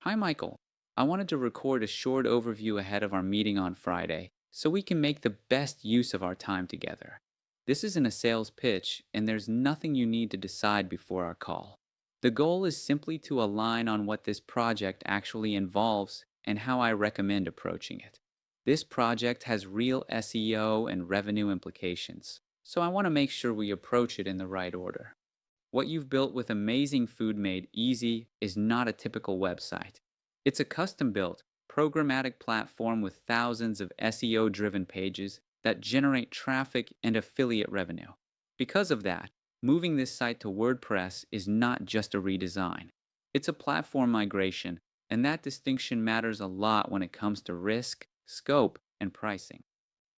Hi, Michael. I wanted to record a short overview ahead of our meeting on Friday so we can make the best use of our time together. This isn't a sales pitch, and there's nothing you need to decide before our call. The goal is simply to align on what this project actually involves and how I recommend approaching it. This project has real SEO and revenue implications, so I want to make sure we approach it in the right order. What you've built with Amazing Food Made Easy is not a typical website. It's a custom built, programmatic platform with thousands of SEO driven pages that generate traffic and affiliate revenue. Because of that, moving this site to WordPress is not just a redesign. It's a platform migration, and that distinction matters a lot when it comes to risk, scope, and pricing.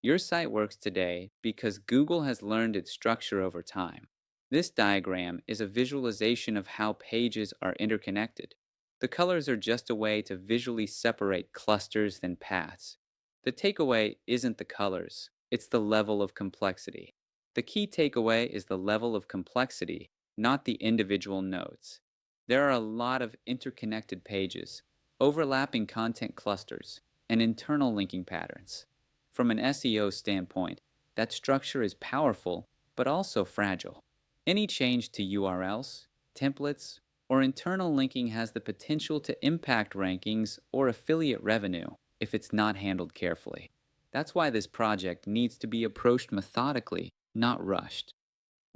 Your site works today because Google has learned its structure over time. This diagram is a visualization of how pages are interconnected. The colors are just a way to visually separate clusters and paths. The takeaway isn't the colors, it's the level of complexity. The key takeaway is the level of complexity, not the individual nodes. There are a lot of interconnected pages, overlapping content clusters, and internal linking patterns. From an SEO standpoint, that structure is powerful, but also fragile. Any change to URLs, templates, or internal linking has the potential to impact rankings or affiliate revenue if it's not handled carefully. That's why this project needs to be approached methodically, not rushed.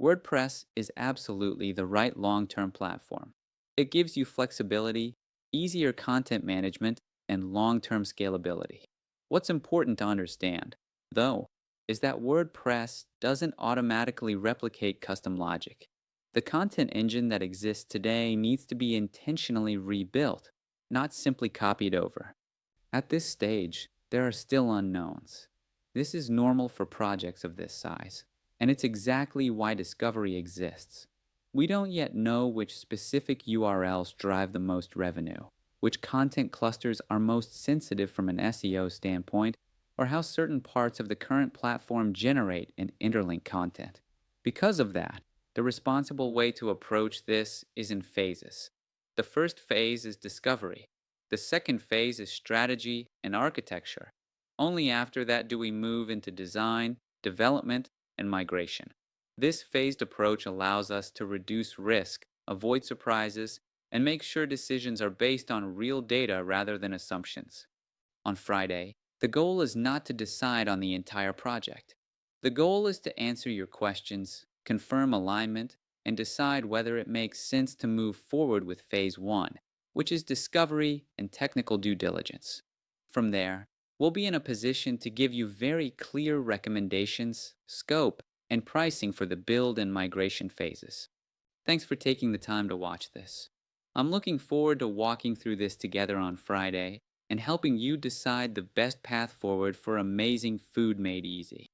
WordPress is absolutely the right long term platform. It gives you flexibility, easier content management, and long term scalability. What's important to understand, though, is that WordPress doesn't automatically replicate custom logic. The content engine that exists today needs to be intentionally rebuilt, not simply copied over. At this stage, there are still unknowns. This is normal for projects of this size, and it's exactly why discovery exists. We don't yet know which specific URLs drive the most revenue, which content clusters are most sensitive from an SEO standpoint, or how certain parts of the current platform generate and interlink content. Because of that, the responsible way to approach this is in phases. The first phase is discovery. The second phase is strategy and architecture. Only after that do we move into design, development, and migration. This phased approach allows us to reduce risk, avoid surprises, and make sure decisions are based on real data rather than assumptions. On Friday, the goal is not to decide on the entire project. The goal is to answer your questions, confirm alignment, and decide whether it makes sense to move forward with Phase 1, which is discovery and technical due diligence. From there, we'll be in a position to give you very clear recommendations, scope, and pricing for the build and migration phases. Thanks for taking the time to watch this. I'm looking forward to walking through this together on Friday and helping you decide the best path forward for amazing food made easy.